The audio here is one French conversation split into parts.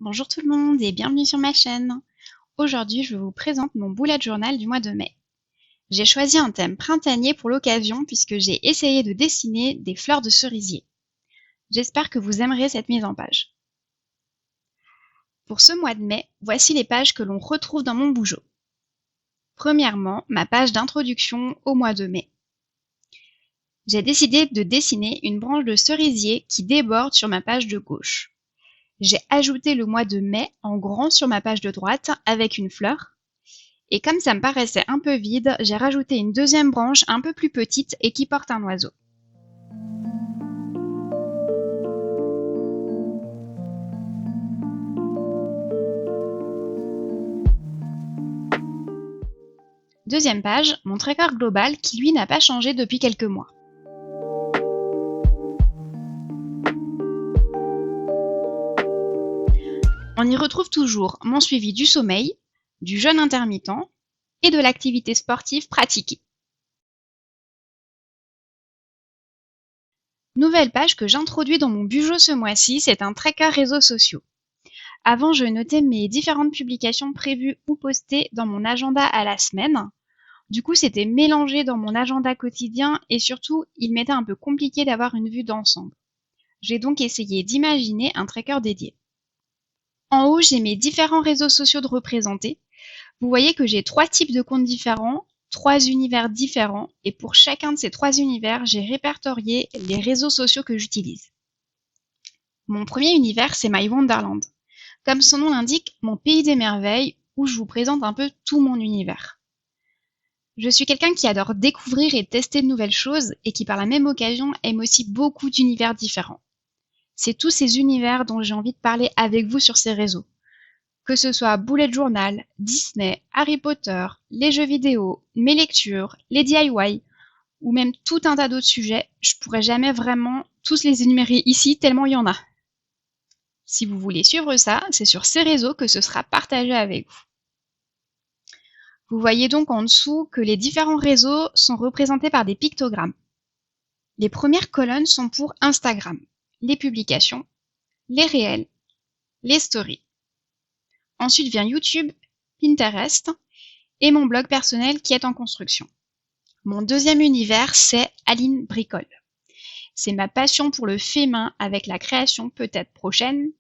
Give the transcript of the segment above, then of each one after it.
Bonjour tout le monde et bienvenue sur ma chaîne. Aujourd'hui, je vous présente mon bullet journal du mois de mai. J'ai choisi un thème printanier pour l'occasion puisque j'ai essayé de dessiner des fleurs de cerisier. J'espère que vous aimerez cette mise en page. Pour ce mois de mai, voici les pages que l'on retrouve dans mon bougeot. Premièrement, ma page d'introduction au mois de mai. J'ai décidé de dessiner une branche de cerisier qui déborde sur ma page de gauche. J'ai ajouté le mois de mai en grand sur ma page de droite avec une fleur. Et comme ça me paraissait un peu vide, j'ai rajouté une deuxième branche un peu plus petite et qui porte un oiseau. Deuxième page, mon tracker global qui lui n'a pas changé depuis quelques mois. On y retrouve toujours mon suivi du sommeil, du jeûne intermittent et de l'activité sportive pratiquée. Nouvelle page que j'introduis dans mon bougeot ce mois-ci, c'est un tracker réseaux sociaux. Avant, je notais mes différentes publications prévues ou postées dans mon agenda à la semaine. Du coup, c'était mélangé dans mon agenda quotidien et surtout, il m'était un peu compliqué d'avoir une vue d'ensemble. J'ai donc essayé d'imaginer un tracker dédié. En haut, j'ai mes différents réseaux sociaux de représentés. Vous voyez que j'ai 3 types de comptes différents, 3 univers différents, et pour chacun de ces 3 univers, j'ai répertorié les réseaux sociaux que j'utilise. Mon premier univers, c'est My Wonderland. Comme son nom l'indique, mon pays des merveilles, où je vous présente un peu tout mon univers. Je suis quelqu'un qui adore découvrir et tester de nouvelles choses et qui par la même occasion aime aussi beaucoup d'univers différents. C'est tous ces univers dont j'ai envie de parler avec vous sur ces réseaux. Que ce soit Bullet Journal, Disney, Harry Potter, les jeux vidéo, mes lectures, les DIY, ou même tout un tas d'autres sujets, je pourrais jamais vraiment tous les énumérer ici tellement il y en a. Si vous voulez suivre ça, c'est sur ces réseaux que ce sera partagé avec vous. Vous voyez donc en dessous que les différents réseaux sont représentés par des pictogrammes. Les premières colonnes sont pour Instagram, les publications, les réels, les stories. Ensuite vient YouTube, Pinterest et mon blog personnel qui est en construction. Mon deuxième univers, c'est Aline Bricole. C'est ma passion pour le fait main avec la création peut-être prochaine,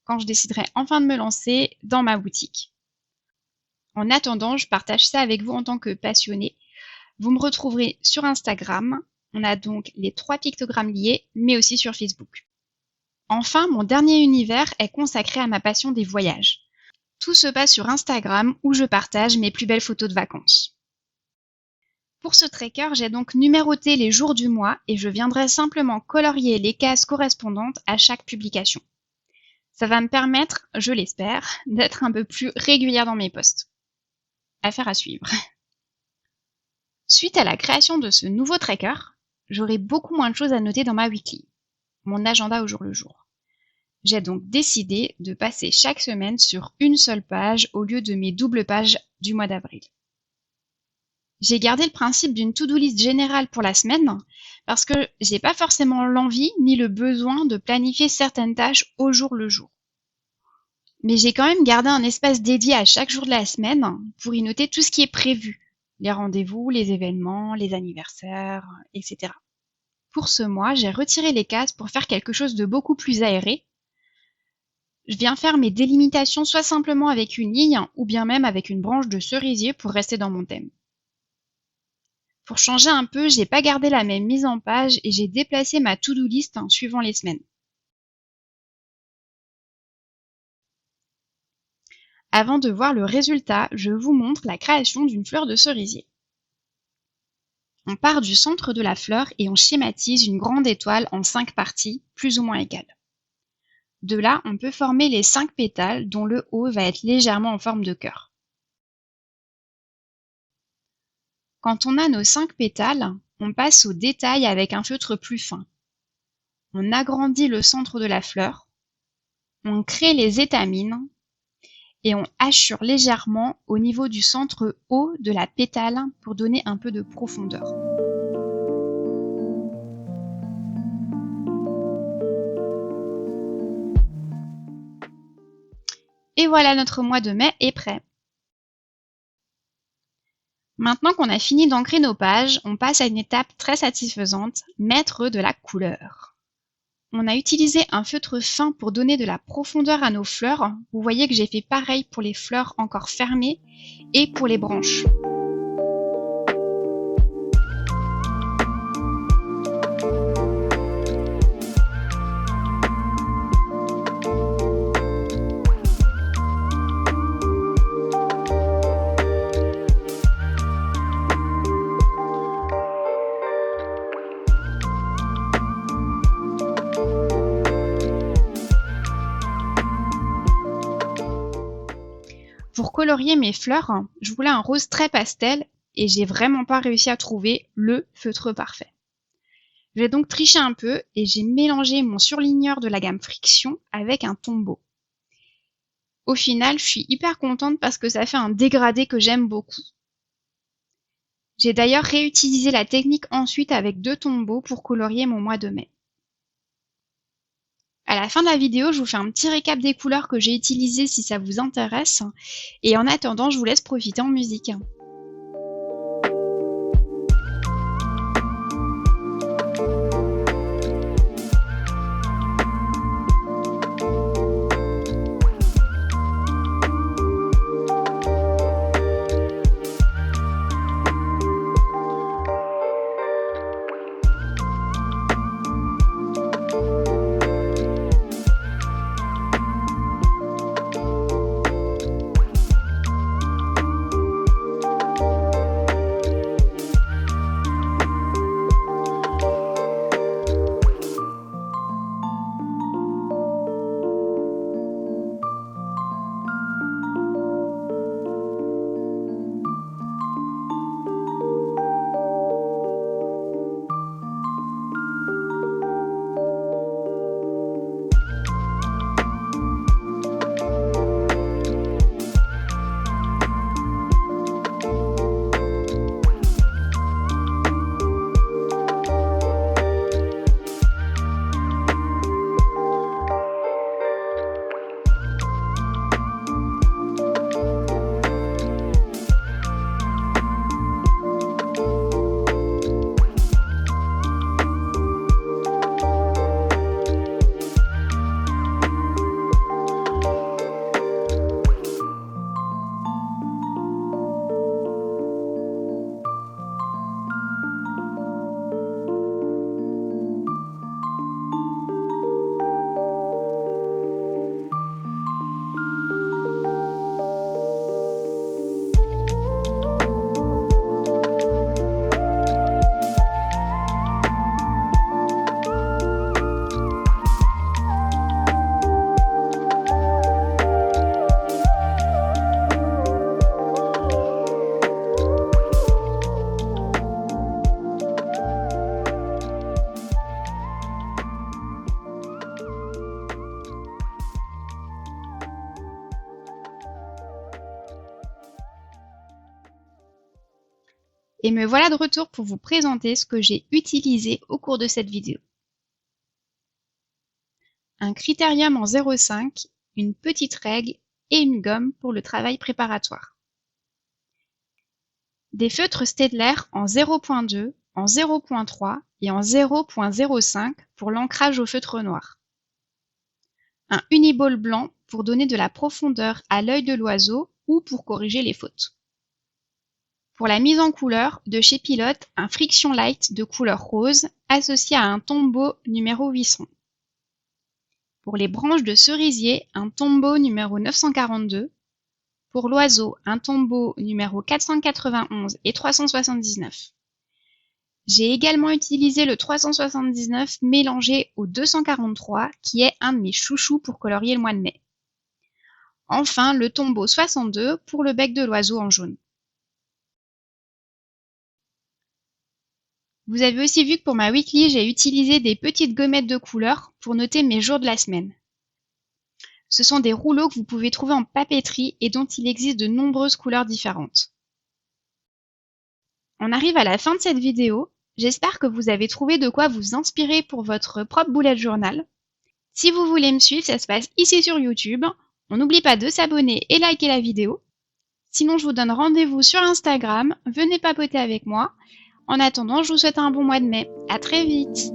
quand je déciderai enfin de me lancer dans ma boutique. En attendant, je partage ça avec vous en tant que passionné. Vous me retrouverez sur Instagram. On a donc les 3 pictogrammes liés, mais aussi sur Facebook. Enfin, mon dernier univers est consacré à ma passion des voyages. Tout se passe sur Instagram où je partage mes plus belles photos de vacances. Pour ce tracker, j'ai donc numéroté les jours du mois et je viendrai simplement colorier les cases correspondantes à chaque publication. Ça va me permettre, je l'espère, d'être un peu plus régulière dans mes posts. Affaire à suivre. Suite à la création de ce nouveau tracker, j'aurai beaucoup moins de choses à noter dans ma weekly, mon agenda au jour le jour. J'ai donc décidé de passer chaque semaine sur une seule page au lieu de mes doubles pages du mois d'avril. J'ai gardé le principe d'une to-do list générale pour la semaine parce que j'ai pas forcément l'envie ni le besoin de planifier certaines tâches au jour le jour. Mais j'ai quand même gardé un espace dédié à chaque jour de la semaine pour y noter tout ce qui est prévu, les rendez-vous, les événements, les anniversaires, etc. Pour ce mois, j'ai retiré les cases pour faire quelque chose de beaucoup plus aéré. Je viens faire mes délimitations soit simplement avec une ligne ou bien même avec une branche de cerisier pour rester dans mon thème. Pour changer un peu, j'ai pas gardé la même mise en page et j'ai déplacé ma to-do list suivant les semaines. Avant de voir le résultat, je vous montre la création d'une fleur de cerisier. On part du centre de la fleur et on schématise une grande étoile en 5 parties, plus ou moins égales. De là, on peut former les 5 pétales dont le haut va être légèrement en forme de cœur. Quand on a nos 5 pétales, on passe au détail avec un feutre plus fin. On agrandit le centre de la fleur, on crée les étamines et on hachure légèrement au niveau du centre haut de la pétale pour donner un peu de profondeur. Et voilà, notre mois de mai est prêt. Maintenant qu'on a fini d'ancrer nos pages, on passe à une étape très satisfaisante, mettre de la couleur. On a utilisé un feutre fin pour donner de la profondeur à nos fleurs. Vous voyez que j'ai fait pareil pour les fleurs encore fermées et pour les branches. Pour colorier mes fleurs, je voulais un rose très pastel et j'ai vraiment pas réussi à trouver le feutre parfait. J'ai donc triché un peu et j'ai mélangé mon surligneur de la gamme Friction avec un tombeau. Au final, je suis hyper contente parce que ça fait un dégradé que j'aime beaucoup. J'ai d'ailleurs réutilisé la technique ensuite avec 2 tombeaux pour colorier mon mois de mai. À la fin de la vidéo, je vous fais un petit récap des couleurs que j'ai utilisées si ça vous intéresse. Et en attendant, je vous laisse profiter en musique. Et me voilà de retour pour vous présenter ce que j'ai utilisé au cours de cette vidéo. Un critérium en 0,5, une petite règle et une gomme pour le travail préparatoire. Des feutres Staedtler en 0.2, en 0.3 et en 0.05 pour l'ancrage au feutre noir. Un uniball blanc pour donner de la profondeur à l'œil de l'oiseau ou pour corriger les fautes. Pour la mise en couleur, de chez Pilote, un Friction Light de couleur rose associé à un tombeau numéro 800. Pour les branches de cerisier, un tombeau numéro 942. Pour l'oiseau, un tombeau numéro 491 et 379. J'ai également utilisé le 379 mélangé au 243 qui est un de mes chouchous pour colorier le mois de mai. Enfin, le tombeau 62 pour le bec de l'oiseau en jaune. Vous avez aussi vu que pour ma weekly, j'ai utilisé des petites gommettes de couleur pour noter mes jours de la semaine. Ce sont des rouleaux que vous pouvez trouver en papeterie et dont il existe de nombreuses couleurs différentes. On arrive à la fin de cette vidéo. J'espère que vous avez trouvé de quoi vous inspirer pour votre propre bullet journal. Si vous voulez me suivre, ça se passe ici sur YouTube. On n'oublie pas de s'abonner et liker la vidéo. Sinon, je vous donne rendez-vous sur Instagram. Venez papoter avec moi. En attendant, je vous souhaite un bon mois de mai. À très vite!